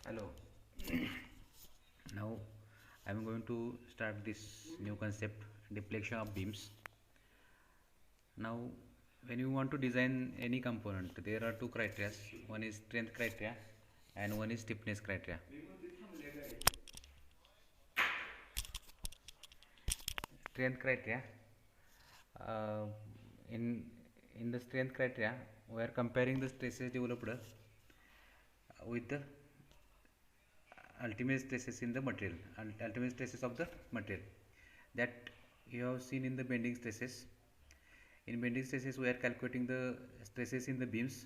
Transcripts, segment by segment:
Hello. Now I am going to start this new concept, deflection of beams. Now when you want to design any component, there are two criteria. One is strength criteria and one is stiffness criteria. Strength criteria, uh, in the strength criteria we are comparing the stresses developed with the ultimate stresses in the material, ultimate stresses of the material that you have seen in the bending stresses. In bending stresses we are calculating the stresses in the beams,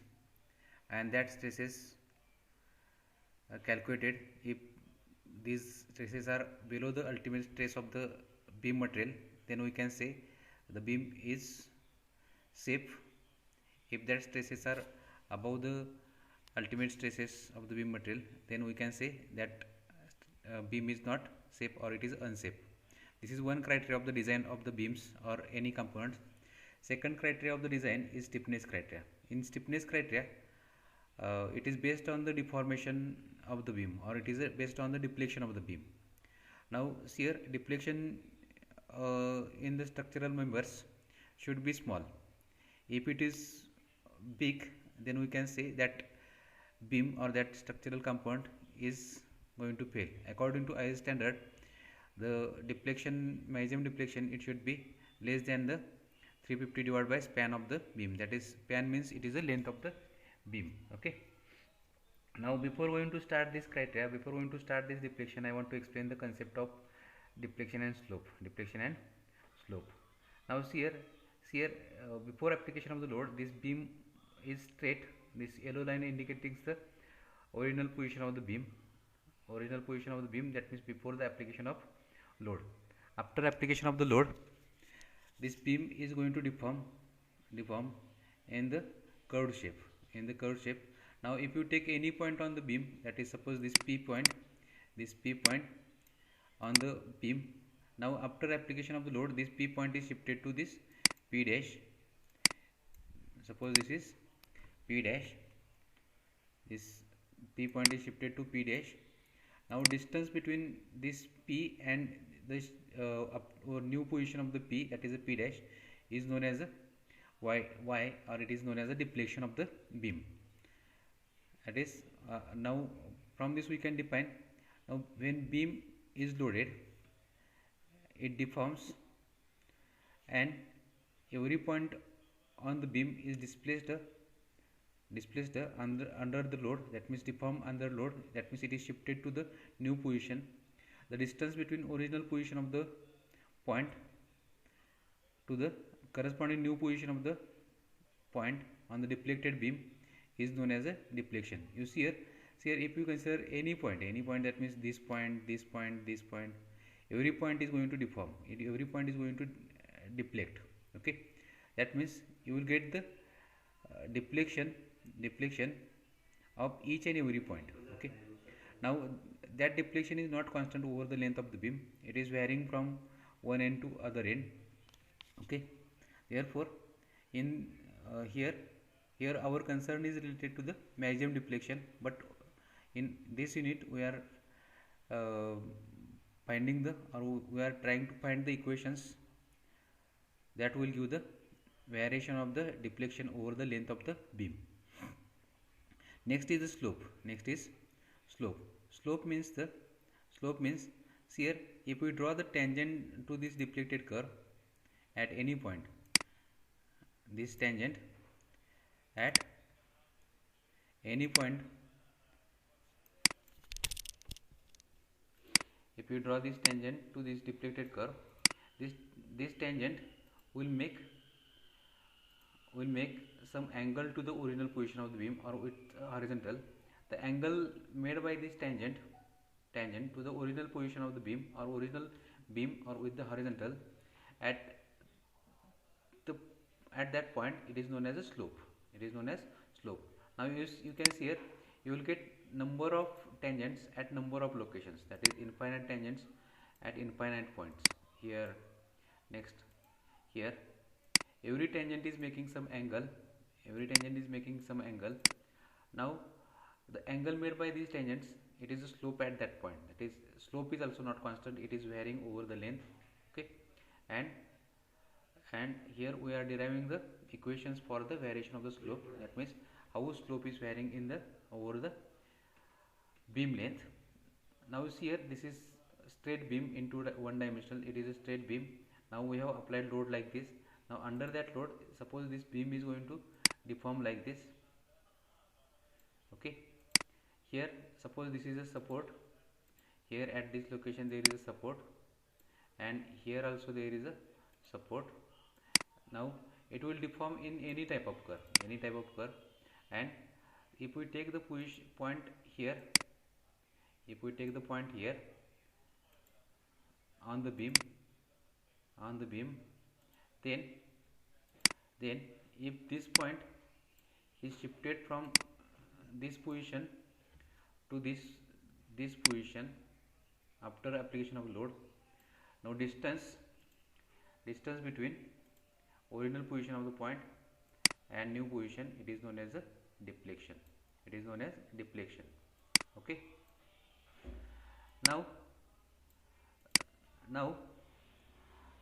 and that stresses are calculated if these stresses are below the ultimate stress of the beam material, then we can say the beam is safe. If that stresses are above the ultimate stresses of the beam material, then we can say that beam is not safe or it is unsafe. This is one criteria of the design of the beams or any components. Second criteria of the design is stiffness criteria. In stiffness criteria, it is based on the deformation of the beam, or it is based on the deflection of the beam. Now shear deflection in the structural members should be small. If it is big, then we can say that beam or that structural component is going to fail. According to IS standard, the deflection, maximum deflection, it should be less than the 350 divided by span of the beam. That is, span means it is the length of the beam. Okay. Now before going to start this criteria, before going to start this deflection, I want to explain the concept of deflection and slope. Deflection and slope. Now here before application of the load, this beam is straight. This yellow line indicating the original position of the beam. Original position of the beam, that means before the application of load. After application of the load, this beam is going to deform in the curved shape. In the curved shape. Now if you take any point on the beam, that is suppose this P point on the beam. Now after application of the load, this P point is shifted to this P dash. Suppose this is P dash. This P point is shifted to P dash. Now distance between this P and this new position of the P, that is a P dash, is known as a y, or it is known as a deflection of the beam. That is, now from this we can define, now when beam is loaded, it deforms and every point on the beam is displaced under the load, that means deform under load, that means it is shifted to the new position. The distance between original position of the point to the corresponding new position of the point on the deflected beam is known as a deflection. You see here if you consider any point, that means this point, every point is going to deform, every point is going to deflect. Okay, that means you will get the deflection of each and every point. Okay, now that deflection is not constant over the length of the beam, it is varying from one end to other end. Okay, therefore in here our concern is related to the maximum deflection, but in this unit we are finding the, or we are trying to find the equations that will give the variation of the deflection over the length of the beam. Next is the slope. Slope means here if we draw the tangent to this deflected curve at any point, this tangent at any point, if you draw this tangent to this deflected curve, this tangent will make some angle to the original position of the beam, or with horizontal. The angle made by this tangent to the original position of the beam, or original beam, or with the horizontal, at that point, it is known as a slope. Now you can see here, you will get number of tangents at number of locations, that is infinite tangents at infinite points. Here, next, here, every tangent is making some angle. Now the angle made by these tangents it is a slope at that point. That is, slope is also not constant, it is varying over the length. Okay, and here we are deriving the equations for the variation of the slope. That means how slope is varying in the over the beam length. Now you see here, this is straight beam into one dimensional, it is a straight beam. Now we have applied load like this. Now under that load, suppose this beam is going to deform like this. Okay, here suppose this is a support, here at this location there is a support, and here also there is a support. Now it will deform in any type of curve, and if we take the point here, if we take the point here on the beam, then if this point is shifted from this position to this position after application of load, now distance between original position of the point and new position, it is known as a deflection. Okay, now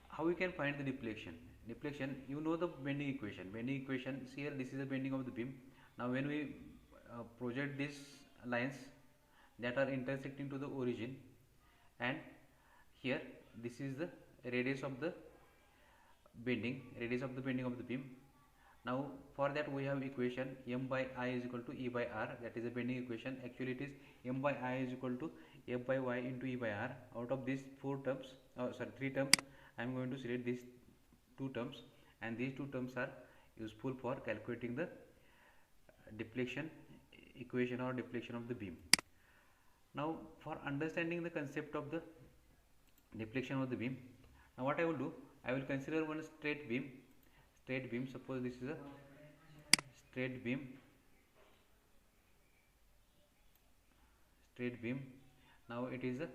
how we can find the deflection? You know the bending equation. See here, this is the bending of the beam. Now when we project these lines that are intersecting to the origin, and here this is the radius of the bending of the beam. Now for that we have equation m by I is equal to E by R, that is a bending equation. Actually it is m by I is equal to f by y into E by R. Out of these three terms, I am going to select these two terms, and these two terms are useful for calculating the deflection equation or deflection of the beam. Now for understanding the concept of the deflection of the beam, now what I will do, I will consider one straight beam. Suppose this is a straight beam. Now it is a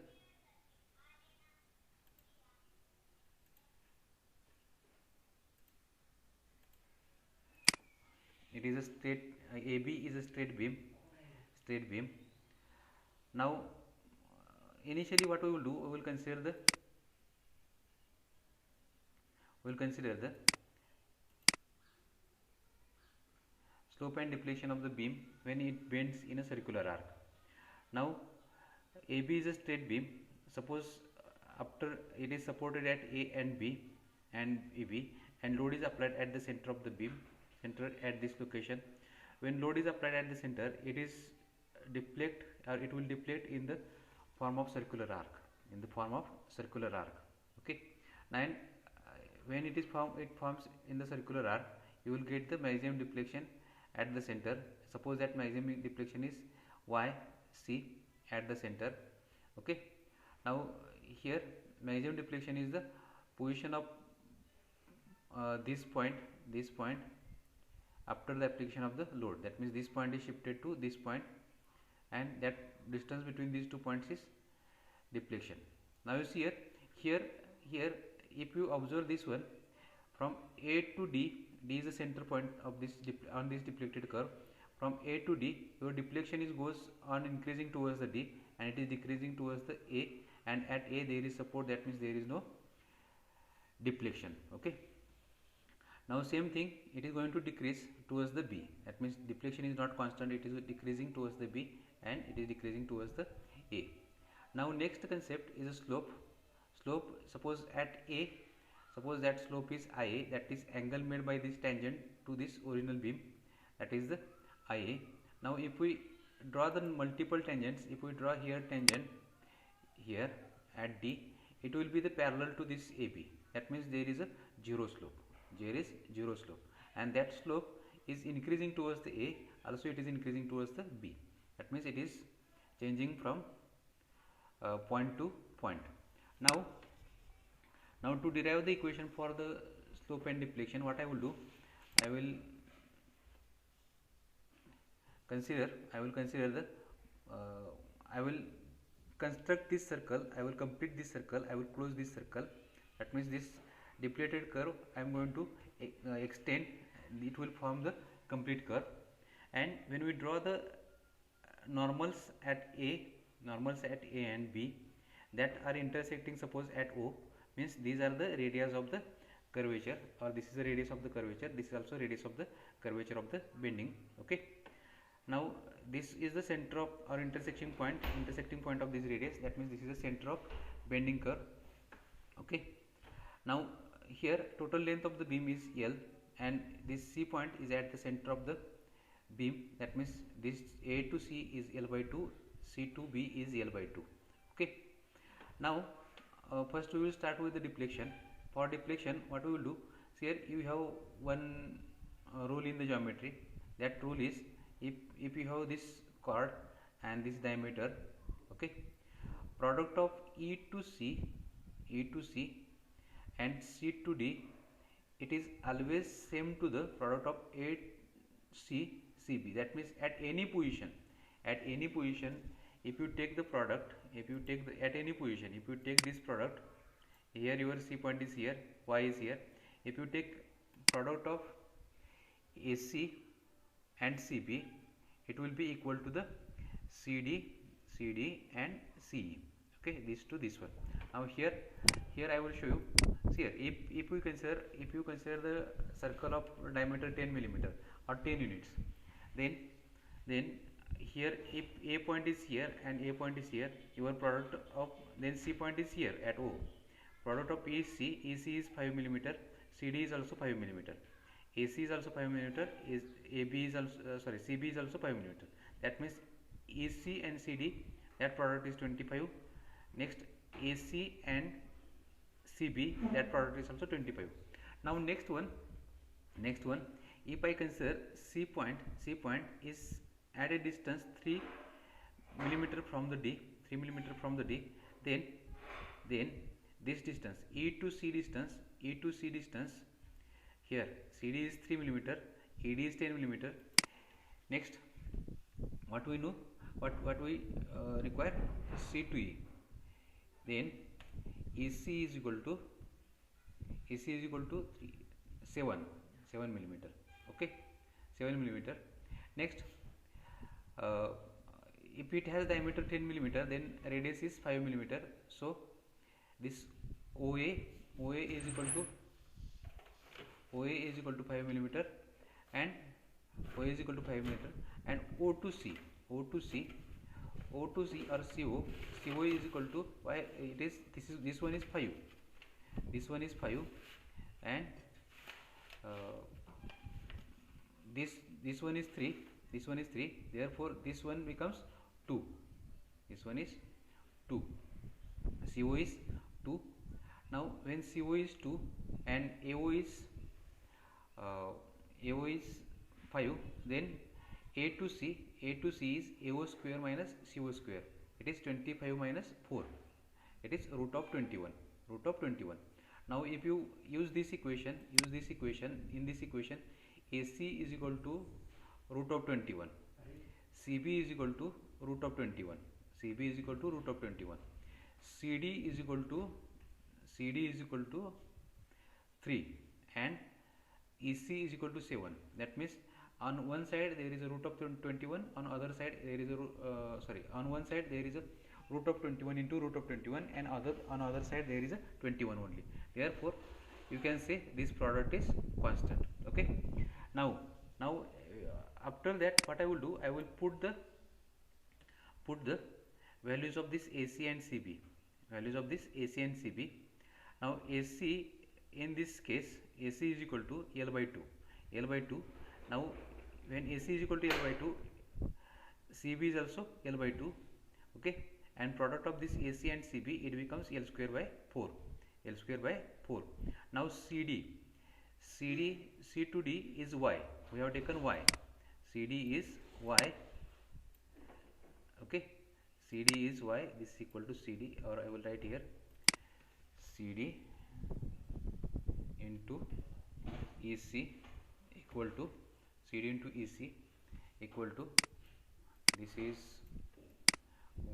straight AB is a straight beam. Now initially what we will do, we will consider the slope and deflection of the beam when it bends in a circular arc. Now AB is a straight beam. Suppose after it is supported at A and B and EB, and load is applied at the center of the beam, at this location. When load is applied at the center, it will deflect in the form of circular arc. Okay. Now when it forms in the circular arc, you will get the maximum deflection at the center. Suppose that maximum deflection is YC at the center. Okay. Now here maximum deflection is the position of this point after the application of the load. That means this point is shifted to this point, and that distance between these 2 points is deflection. Now you see here if you observe this one, from A to D is the center point of this on this deflected curve. From A to D, your deflection goes on increasing towards the D, and it is decreasing towards the A, and at A there is support. That means there is no deflection. Okay. Now same thing, it is going to decrease towards the B. That means deflection is not constant, it is decreasing towards the B, and it is decreasing towards the A. Now next concept is a slope. Suppose at A, suppose that slope is IA, that is angle made by this tangent to this original beam, that is the IA. Now if we draw the multiple tangents, if we draw here tangent here at D, it will be the parallel to this AB. That means there is a zero slope. And that slope is increasing towards the A, also it is increasing towards the B. That means it is changing from point to point. Now to derive the equation for the slope and deflection, what I will do, I will construct this circle, I will complete this circle, I will close this circle. That means this deflated curve I am going to extend, it will form the complete curve. And when we draw the normals at A, normals at A and B that are intersecting, suppose at O, means these are the radius of the curvature, or this is the radius of the curvature, this is also radius of the curvature of the bending. Okay, now this is the center of or intersecting point of this radius, that means this is the center of bending curve. Okay, now here total length of the beam is L, and this C point is at the center of the beam, that means this A to C is L by 2, C to B is L by 2. Okay, now first we will start with the deflection. For deflection, what we will do, here you have one rule in the geometry. That rule is, if you have this chord and this diameter, okay, product of E to C and C to D, it is always same to the product of A C CB. That means at any position, if you take the product, at any position, if you take this product, here your C point is here, Y is here. If you take product of AC and CB, it will be equal to the CD and CE. Okay, this to this one. Now here I will show you. See here, if you consider the circle of diameter 10 millimeter or 10 units, then here if A point is here and A point is here, your product of, then C point is here at O. Product of EC is 5 millimeter, CD is also 5 millimeter, AC is also 5 millimeter, is AB is also CB is also 5 millimeter. That means EC and CD, that product is 25. Next AC and CB, that product is also 25. Now next one, if I consider C point is at a distance 3 millimeter from the D, then this distance E to C distance, here CD is 3 millimeter, ED is 10 millimeter. Next, what we know, what we require, C to E, then EC is equal to 7 millimeter. Okay, 7 millimeter. Next, if it has diameter 10 millimeter, then radius is 5 millimeter. So this OA is equal to 5 millimeter, and OA is equal to 5 millimeter, and O to C or CO is equal to, why it is, this one is 5, and this one is 3, therefore this one becomes 2, CO is 2. Now when CO is 2 and AO is 5, then A to C is AO square minus CO square. It is 25 minus 4. It is root of 21. Now if you use this equation, in this equation, AC is equal to root of 21, CB is equal to root of 21, CD is equal to 3, and EC is equal to 7. That means on one side there is a root of 21, on other side there is a on one side there is a root of 21 into root of 21, and on other side there is a 21 only. Therefore you can say this product is constant. Okay, now after that, what I will do, I will put the values of this AC and CB, Now AC, in this case, AC is equal to L by 2. Now when AC is equal to L by 2, CB is also L by 2. Okay, and product of this AC and CB, it becomes L square by 4. Now C to D is Y. We have taken Y. CD is Y. Okay, CD is Y. This is equal to CD, or I will write here CD into EC equal to CD into EC equal to, this is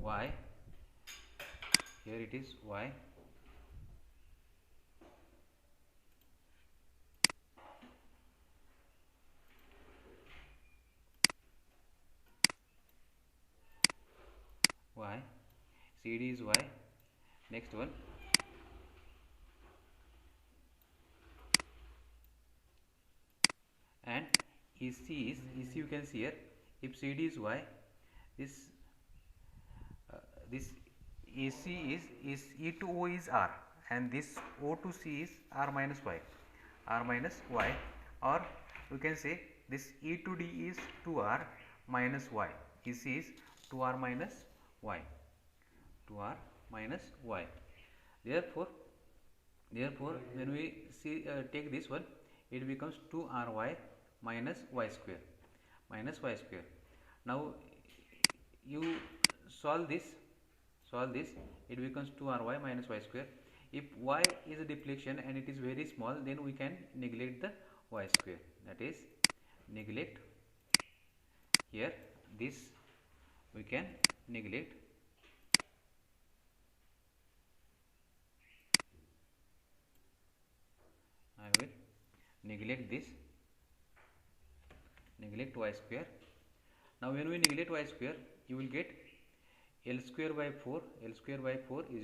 Y. Here it is Y. CD is Y. Next one, and EC you can see here, if CD is Y, this this AC is E to O is R, and this O to C is R minus Y, or you can say this E to D is 2R minus Y, EC is 2R minus Y, 2R minus Y. Therefore when we see take this one, it becomes 2RY minus Y square, Now you solve this, it becomes 2RY minus Y square. If Y is a deflection and it is very small, then we can neglect the Y square, that is neglect here, this we can neglect. I will neglect this, neglect Y square. Now when we neglect Y square, you will get L square by 4 is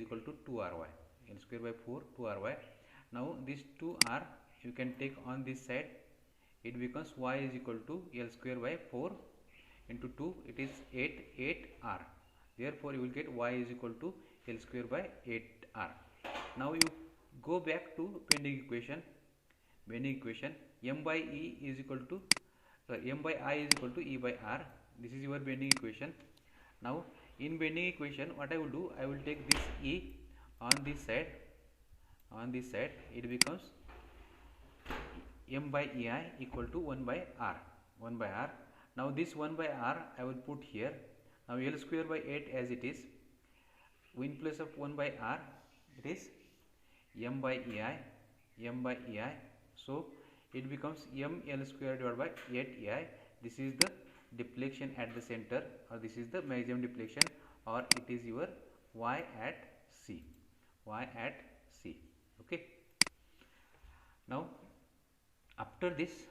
equal to 2RY, L square by 4 2RY. Now this 2R you can take on this side, it becomes Y is equal to L square by 4 into 2, it is 8R. Therefore you will get Y is equal to L square by 8R. Now you go back to bending equation, M by E is equal to M by I is equal to E by R. This is your bending equation. Now in bending equation, what I will do, I will take this E on this side, it becomes M by EI equal to 1 by R. Now this 1 by R I will put here. Now L square by 8 as it is, in place of 1 by R it is M by EI, so it becomes M L square divided by 8 EI. This is the deflection at the center, or this is the maximum deflection, or it is your Y at C, okay. Now after this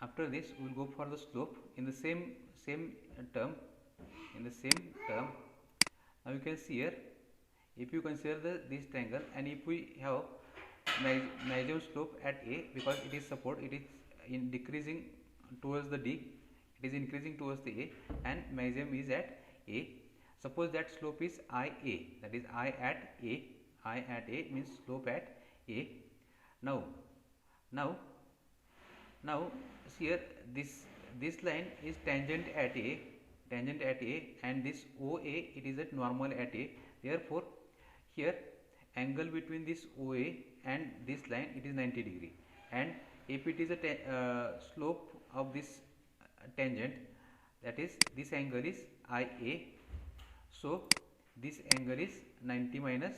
we will go for the slope in the same term. Now you can see here, if you consider this triangle, and if we have maximum slope at A, because it is support, it is in decreasing towards the D, it is increasing towards the A, and maximum is at A. Suppose that slope is IA, that is I at A means slope at A. Now here this line is tangent at A, and this OA, it is at normal at A. Therefore here angle between this OA and this line, it is 90 degree, and if it is a slope of this tangent, that is this angle is IA, so this angle is 90 minus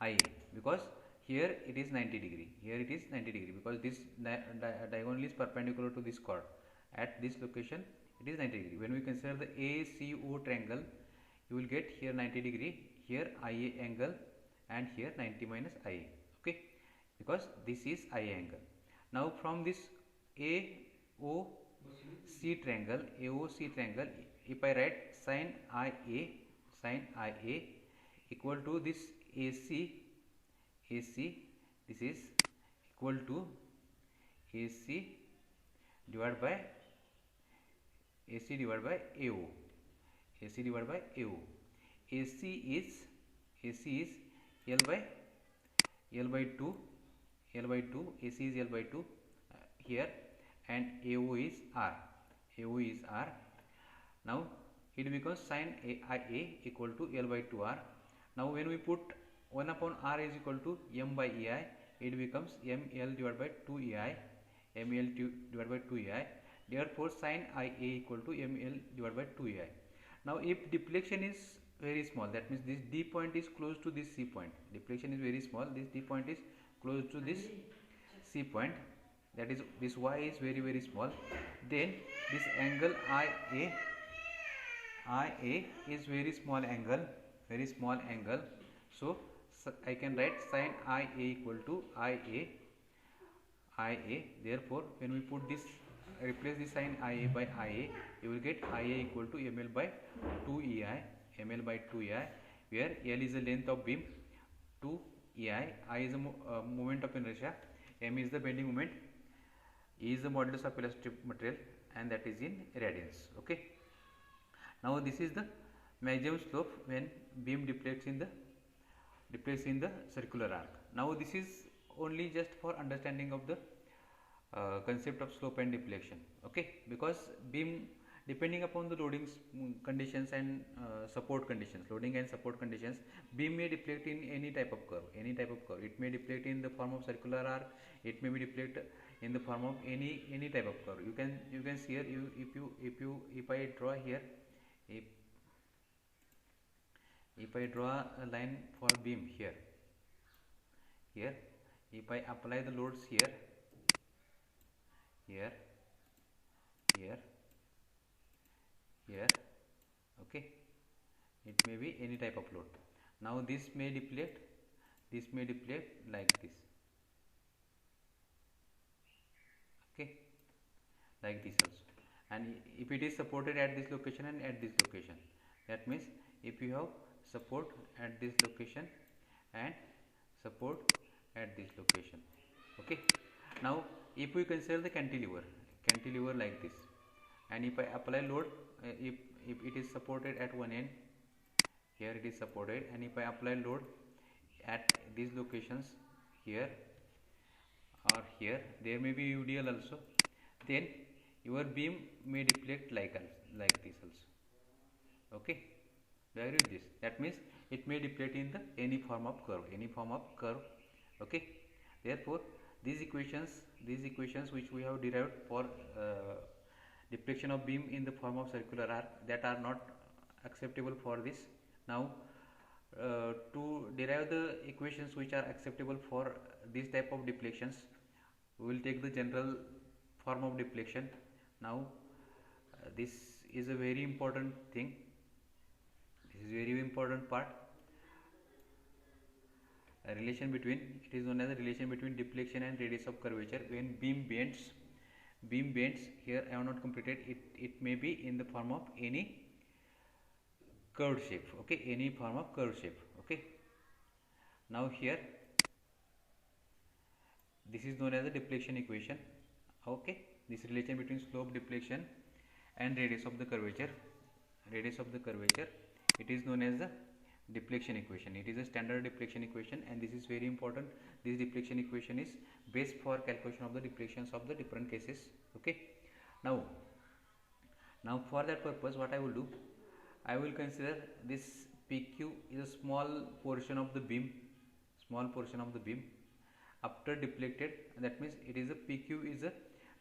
IA, because here it is 90 degree, because this diagonal is perpendicular to this chord. At this location it is 90 degree. When we consider the ACO triangle, you will get here 90 degree, here IA angle, and here 90 minus IA, okay, because this is IA angle. Now from this AOC triangle, if I write sin IA equal to this AC, this is equal to AC divided by AO. AC is L by 2, AC is L by 2 here, and AO is R. Now it becomes sin IA equal to L by 2R. Now when we put 1 upon R is equal to M by EI, it becomes ML divided by 2 EI, Therefore sin IA equal to ML divided by 2 EI. Now if deflection is very small, that means this D point is close to this C point. Deflection is very small, this D point is close to this C point, that is this Y is very small, then this angle IA is very small angle, so I can write sin IA equal to IA. Therefore when we put this, replace the sin IA by IA, you will get IA equal to ML by 2 EI, where L is the length of beam, 2 EI, I is the moment of inertia, M is the bending moment, E is the modulus of elastic material, and that is in radians. Okay. Now this is the maximum slope when beam deflects in the circular arc. Now this is only just for understanding of the concept of slope and deflection. Okay, because beam, depending upon the loading conditions and support conditions, loading and support conditions, beam may deflect in any type of curve. It may deflect in the form of circular arc, it may be deflect in the form of any type of curve. You can see here, if I draw here, if I draw a line for beam here, if I apply the loads here, okay, it may be any type of load. Now this may deflect like this, okay, like this also. And if it is supported at this location and at this location, that means if you have support at this location and support at this location, okay. Now if we consider the cantilever like this, and if I apply load, if it is supported at one end, here it is supported, and if I apply load at these locations, here or here, there may be UDL also, then your beam may deflect like this also. Okay, do you agree with this? That means it may deflect in the any form of curve. Okay, therefore these equations which we have derived for deflection of beam in the form of circular arc, that are not acceptable for this. Now to derive the equations which are acceptable for this type of deflections, we will take the general form of deflection. Now this is a very important thing, this is very important part. A relation between, it is known as a relation between deflection and radius of curvature. When beam bends, here I have not completed it, it may be in the form of any curved shape, okay, any form of curved shape. Okay, now here this is known as the deflection equation. Okay, this relation between slope, deflection and radius of the curvature, it is known as the deflection equation. It is a standard deflection equation, and this is very important. This deflection equation is base for calculation of the deflections of the different cases. Okay, now for that purpose, what I will do, I will consider this PQ is a small portion of the beam, after deflected. That means it is a PQ is a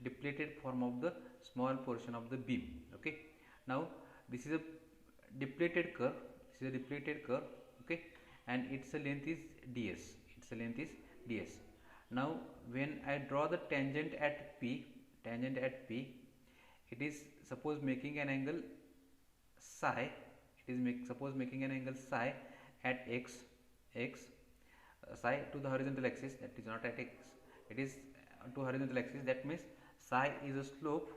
deflected form of the small portion of the beam. Okay, now this is a deflected curve, okay, and its length is ds. Now when I draw the tangent at P, it is suppose making an angle psi, suppose making an angle psi at x, psi to the horizontal axis, that is not at x, it is to horizontal axis. That means psi is a slope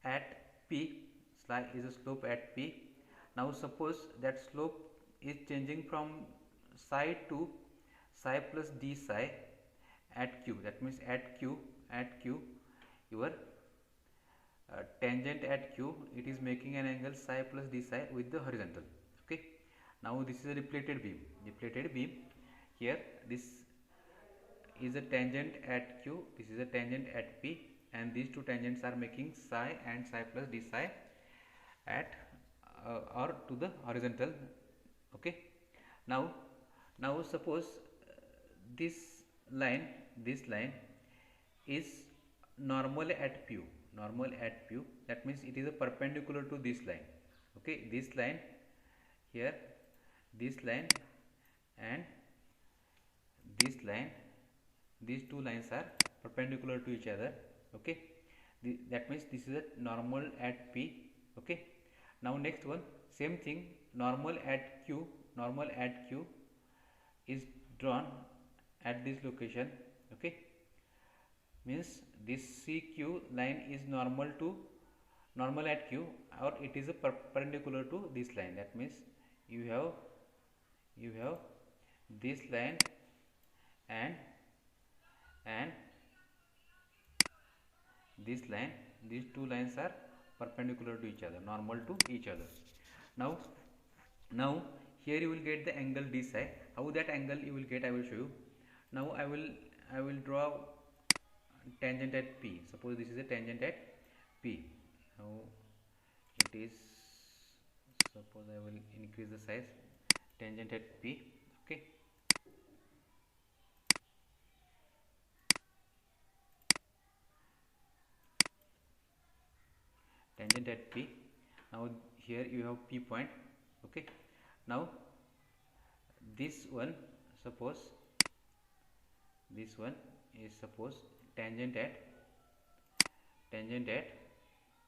at P, Now suppose that slope is changing from psi to psi plus d psi at Q. That means at Q, your tangent at Q, it is making an angle psi plus d psi with the horizontal. Okay, now this is a deflected beam. Here this is a tangent at Q, this is a tangent at P, and these two tangents are making psi and psi plus d psi at or to the horizontal. Okay, now suppose this line is normal at Q, that means it is a perpendicular to this line. Okay, this line here, this line and this line, these two lines are perpendicular to each other. Okay, that means this is a normal at P. Okay, now next one, same thing, normal at Q is drawn at this location. Okay, means this CQ line is normal at Q, or it is a perpendicular to this line. That means you have you have this line and and this line. These two lines are perpendicular to each other, normal to each other. Now now here you will get the angle D psi. How that angle you will get, I will show you. Now I will draw tangent at P. Suppose this is a tangent at P. Now it is, suppose I will increase the size, tangent at P. Okay, tangent at P. Now here you have P point. Okay, now this one, suppose this one is, suppose tangent at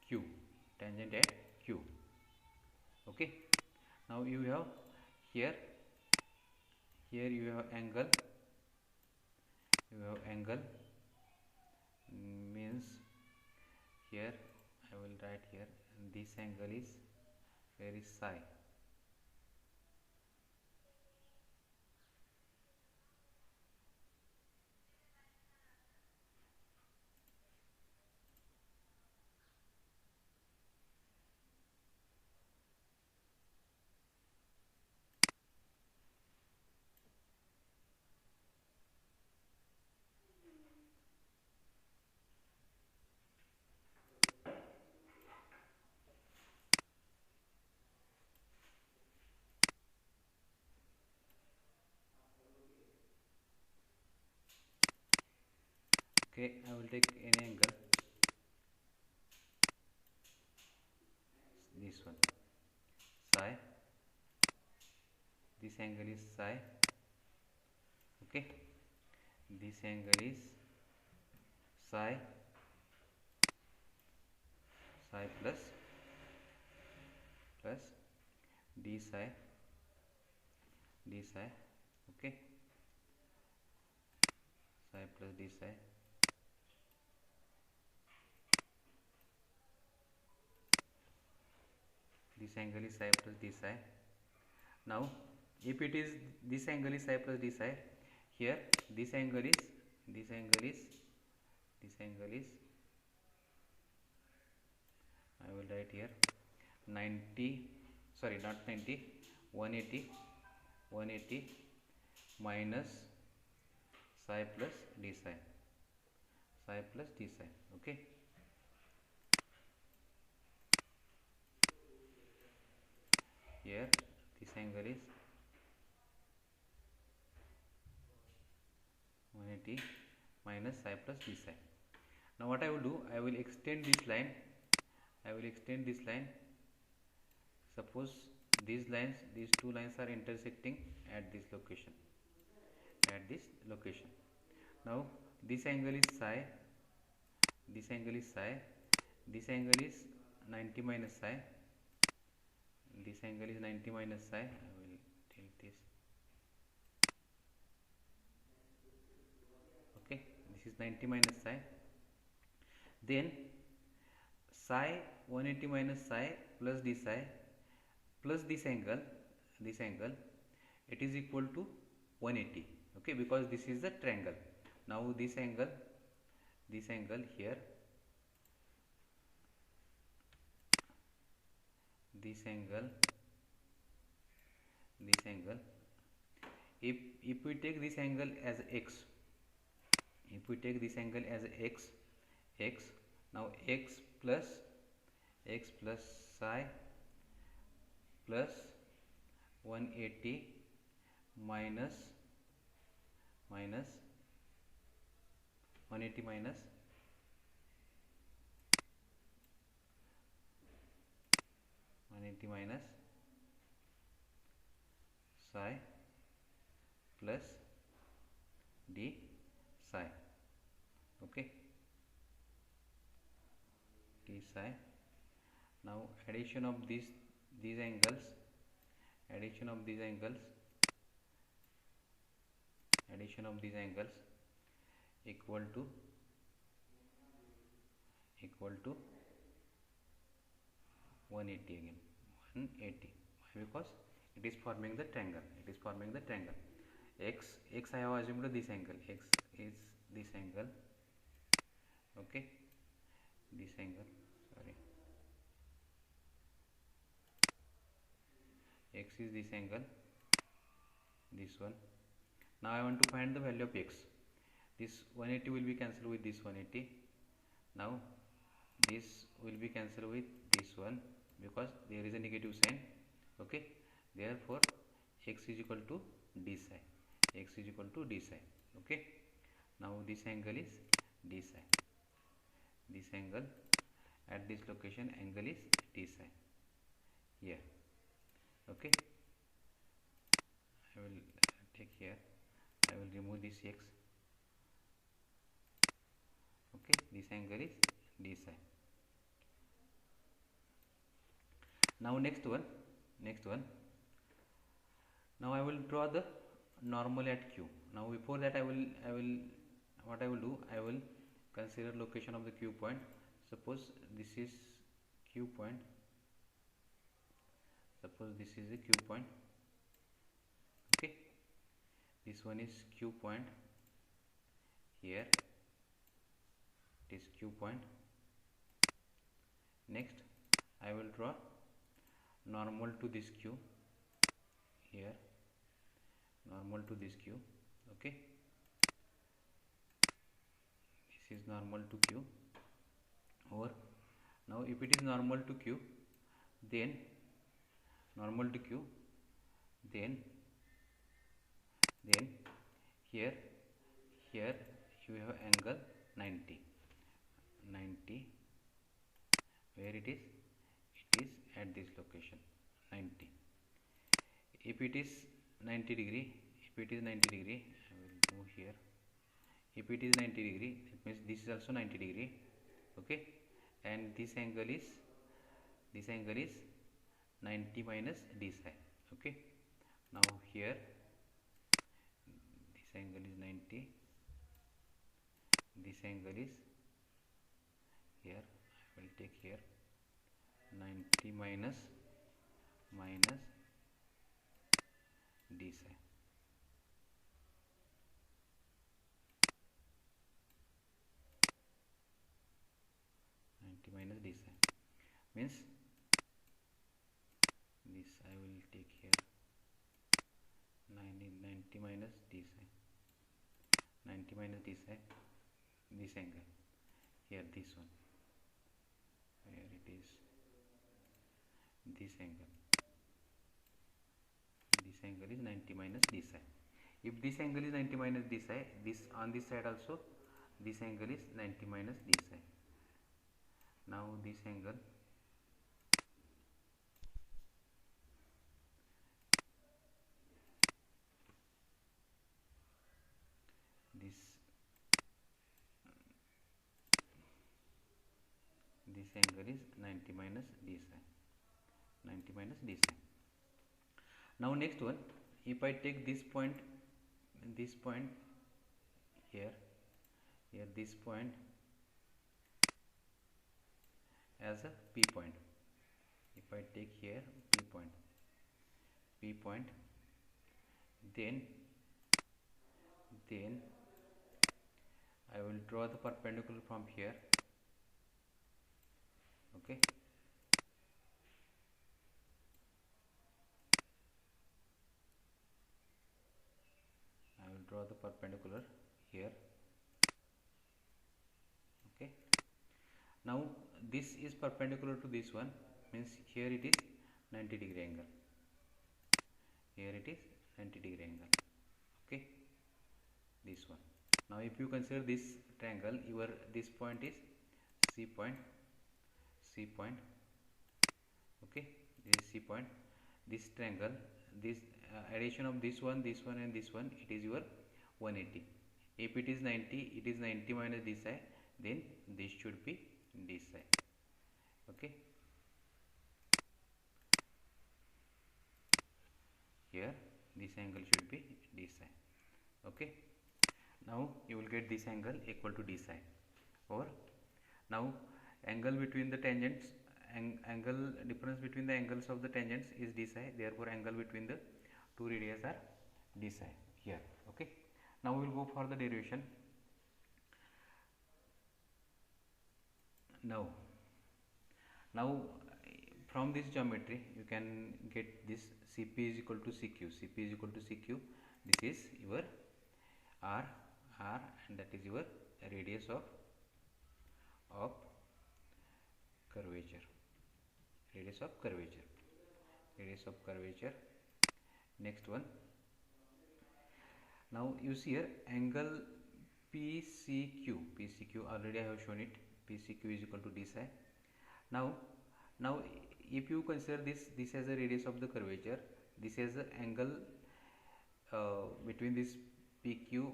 Q, tangent at Q. Okay, now you have here you have angle, means here I will write here, this angle is very psi. Okay, I will take any angle, this one psi, this angle is psi. Okay, this angle is psi plus d psi. Okay, psi plus d psi. This angle is psi plus d psi. Now if it is, this angle is psi plus d psi, here this angle is I will write here 90, sorry not 90, 180 minus psi plus d psi, okay. Here this angle is 180 minus psi plus d psi. Now what I will do, I will extend this line. Suppose these two lines are intersecting at this location. Now this angle is psi, this angle is 90 minus psi, this angle is 90 minus psi. I will take this. Okay, this is 90 minus psi. Then psi 180 minus psi plus d psi plus this angle, it is equal to 180. Okay, because this is the triangle. Now this angle here, this angle, if we take this angle as x, now x plus psi plus 180 minus 180 minus psi plus d psi. Okay, d psi. Now addition of these angles equal to 180 again, 180. Why? Because it is forming the triangle. It is forming the triangle. X I have assumed this angle. X is this angle. Okay, this angle. Sorry, X is this angle. This one. Now I want to find the value of X. This 180 will be cancelled with this 180. Now this will be cancelled with this one because there is a negative sign. Okay, therefore X is equal to d psi. X is equal to d psi. Okay, now this angle is d psi. This angle at this location, angle is d psi here. Okay, I will take here, I will remove this X. Okay, this angle is d psi. Now next one. Now I will draw the normal at Q. Now before that I will what I will do, I will consider location of the Q point. Suppose this is Q point. Suppose this is a Q point. Okay, this one is Q point here. It is Q point. Next I will draw normal to this Q here, normal to this Q. Okay, this is normal to Q. Or now if it is normal to Q, then normal to Q, then here you have angle 90, where it is at this location 90. If it is 90 degree, I will move here. If it is 90 degree, it means this is also 90 degree. Okay, and this angle is 90 minus d psi. Okay, now here this angle is 90, this angle is here, I will take here 90 minus d psi. Minus d psi means this I will take here 90 minus d psi, 90 minus d psi, this angle here, this one, where it is this angle is 90 minus d psi. If this angle is 90 minus d psi, this on this side also this angle is 90 minus d psi. Now this angle this angle is 90 minus d psi, 90 minus d psi. Now next one, if I take this point here, this point as a P point. If I take here P point, then I will draw the perpendicular from here. Okay, I will draw the perpendicular here. Okay, now this is perpendicular to this one, means here it is 90 degree angle, here it is 90 degree angle. Okay, this one. Now if you consider this triangle, this point is C point. Okay, this is C point. This triangle, this addition of this one and this one, it is your 180. If it is 90, it is 90 minus this side, then this should be this side. Okay, here this angle should be this side. Okay, now you will get this angle equal to d psi. Or now angle between the tangents angle difference between the angles of the tangents is d psi, therefore angle between the two radii are d psi here. Okay, now we will go for the derivation. Now from this geometry you can get this Cp is equal to Cq. Cp is equal to Cq. This is your r, and that is your radius of curvature. Radius of curvature. Next one. Now you see here angle PCQ. Already I have shown it. PCQ is equal to d psi. Now if you consider this as a radius of the curvature, this is the angle between this PQ,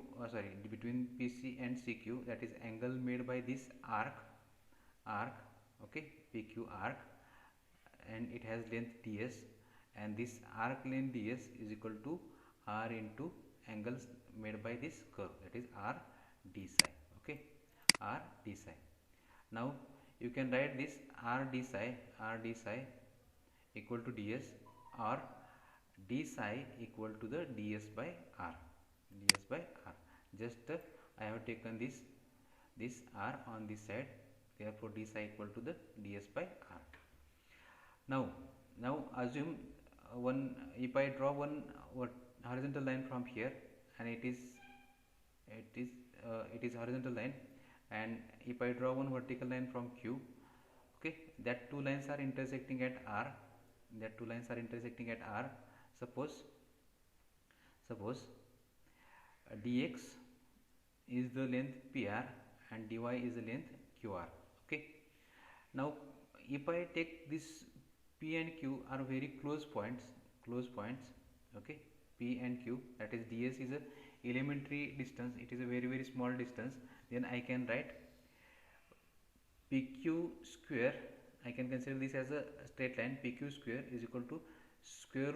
between PC and CQ, that is angle made by this arc, okay, PQ arc, and it has length ds, and this arc length ds is equal to r into angles made by this curve, that is r d psi. Okay, r d psi. Now you can write this r d psi equal to ds, or d psi equal to the ds by r. Just I have taken this r on this side, therefore d psi equal to the ds by r. Now assume if I draw one horizontal line from here, and it is horizontal line, and if I draw one vertical line from Q, okay, that two lines are intersecting at R. Suppose dx is the length PR and dy is the length QR. Okay, now if I take this P and Q are very close points. Okay, P and Q, that is ds is a elementary distance, it is a very small distance. Then I can write PQ square, I can consider this as a straight line. PQ square is equal to square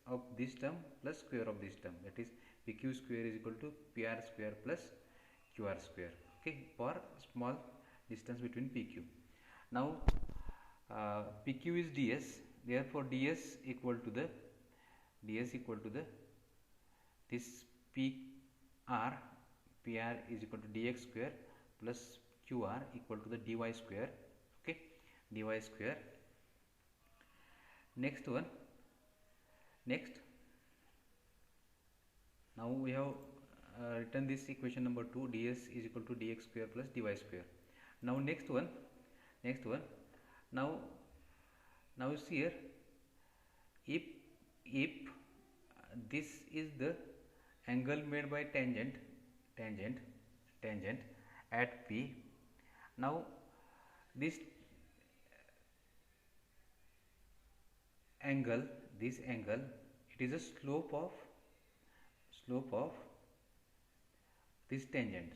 of this term plus square of this term, that is PQ square is equal to PR square plus QR square. Okay, for small distance between PQ. Now PQ is ds, therefore ds equal to the this PR is equal to dx square plus QR equal to the dy square. Okay, dy square. Next, now we have written this equation number 2, ds is equal to dx square plus dy square. Now next one. Now see here, if this is the angle made by tangent at P. Now this angle, it is a slope of this tangent,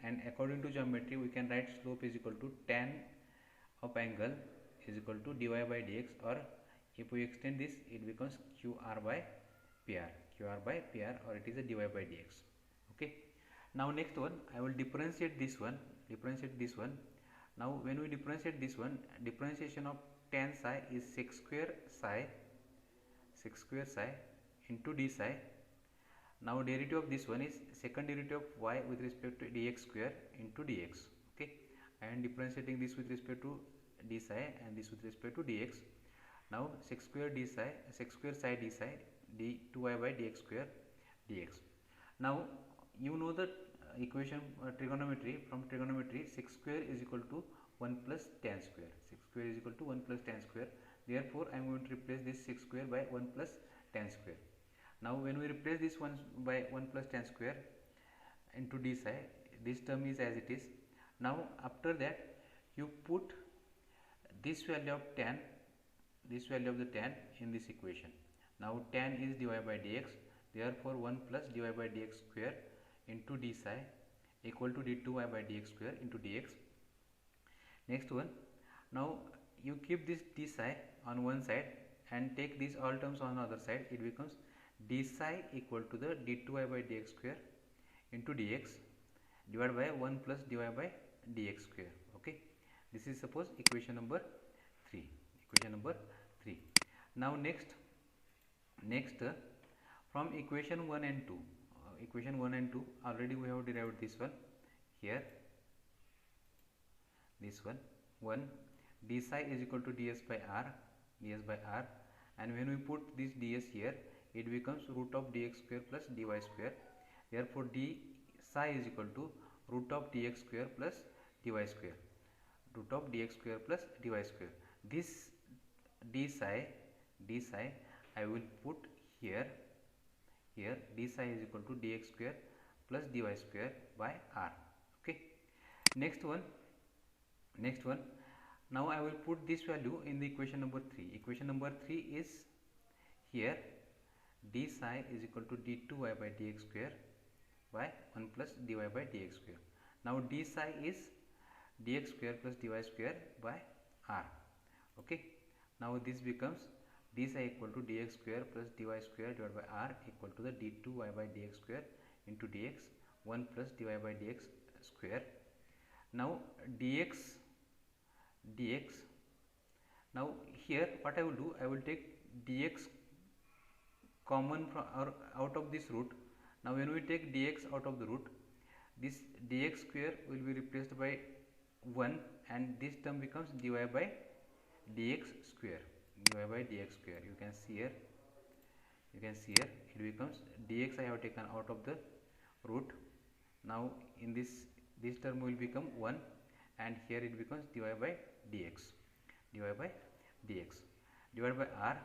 and according to geometry we can write slope is equal to tan of angle is equal to dy by dx, or if we extend this it becomes QR by PR, or it is a dy by dx. Okay, now next one, I will differentiate this one. Now when we differentiate this one, differentiation of tan psi is sec square psi into d psi. Now derivative of this one is second derivative of y with respect to dx square into dx. Okay, and differentiating this with respect to d psi and this with respect to dx. Now sec square psi d psi d2y by dx square dx. Now you know the equation trigonometry. From trigonometry, sec square is equal to 1 plus tan square. Therefore I am going to replace this sec square by 1 plus tan square. Now when we replace this 1 by 1 plus tan square into d psi, this term is as it is. Now after that you put this value of tan, in this equation. Now tan is dy by dx, therefore 1 plus dy by dx square into d psi equal to d2y by dx square into dx. Next one, now you keep this d psi on one side and take these all terms on the other side. It becomes d psi equal to the d2y by dx square into dx divided by 1 plus dy by dx square. Okay, This is suppose equation number 3. Equation number 3. Now next from equation 1 and 2, equation 1 and 2 already we have derived this one here, this one 1 d psi is equal to ds by r, and when we put this ds here it becomes root of dx square plus dy square. Therefore d psi is equal to root of dx square plus dy square, root of dx square plus dy square. This d psi I will put here d psi is equal to dx square plus dy square by r. Okay, next one now I will put this value in the equation number 3. Equation number 3 is here d psi is equal to d2y by dx square by 1 plus dy by dx square. Now d psi is dx square plus dy square by r. Okay, now this becomes d psi equal to dx square plus dy square divided by r equal to the d2y by dx square into dx 1 plus dy by dx square. Now dx, now here what I will do, I will take dx common from or out of this root. Now when we take dx out of the root, this dx square will be replaced by 1 and this term becomes dy by dx square, you can see here, it becomes dx I have taken out of the root. Now in this term will become 1 and here it becomes dy by dx, divided by r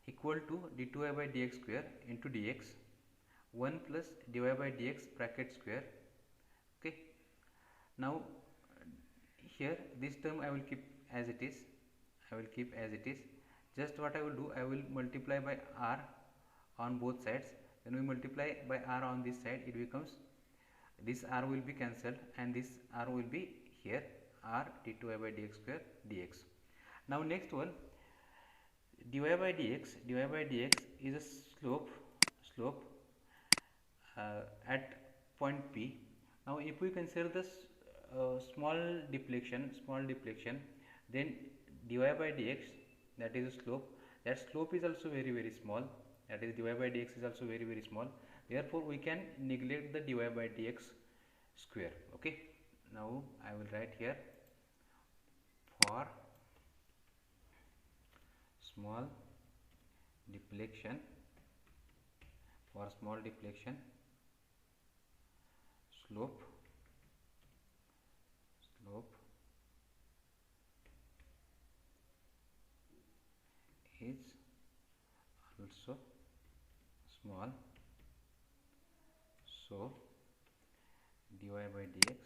equal to d2y by dx square into dx 1 plus dy by dx bracket square. Okay, now here this term I will keep as it is, just what I will do, I will multiply by r on both sides. When we multiply by r on this side, it becomes this r will be cancelled and this r will be here, r d2y by dx square dx. Now next one, dy by dx is a slope at point P. Now if we consider this small deflection, then dy by dx, that is a slope, that slope is also very small, that is dy by dx is also very small. Therefore we can neglect the dy by dx square. Okay, now I will write here for small deflection, slope is also small, so dy by dx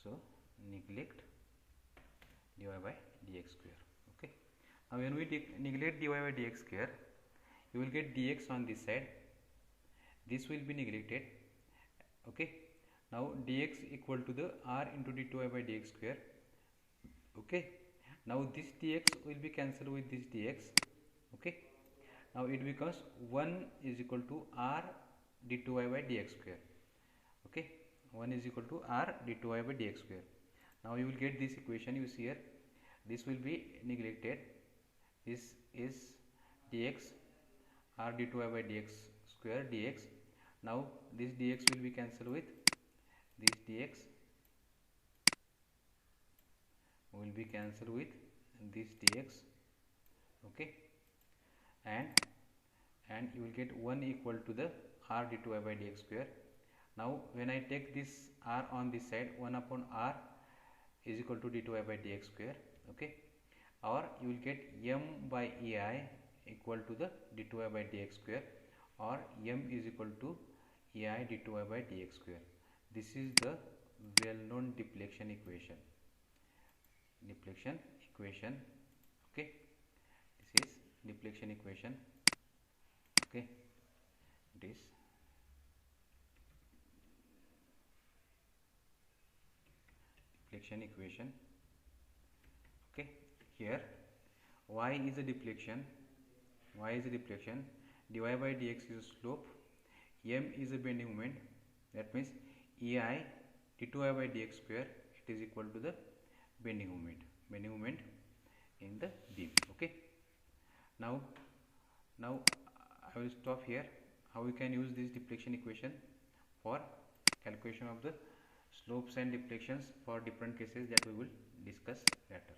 so neglect dy by dx square. Okay, now when we neglect dy by dx square, you will get dx on this side, this will be neglected. Okay, now dx equal to the r into d2y by dx square. Okay, now this dx will be cancelled with this dx. Okay, now it becomes 1 is equal to r d2y by dx square. Okay, 1 is equal to r d2y by dx square. Now you will get this equation, you see here, this will be neglected, this is dx r d2y by dx square dx. Now this dx will be cancelled with this dx, will be cancelled with this dx. Okay, and you will get 1 equal to the r d2y by dx square. Now when I take this r on this side, 1 upon r is equal to d2y by dx square. Okay, or you will get m by ei equal to the d2y by dx square, or m is equal to ei d2y by dx square. This is the well known deflection equation. Okay, this is deflection equation. Okay, it is deflection equation. Okay, here y is a deflection, dy by dx is a slope, m is a bending moment, that means ei d2i by dx square, it is equal to the bending moment in the beam. Okay, now I will stop here. How we can use this deflection equation for calculation of the slopes and deflections for different cases, that we will discuss later.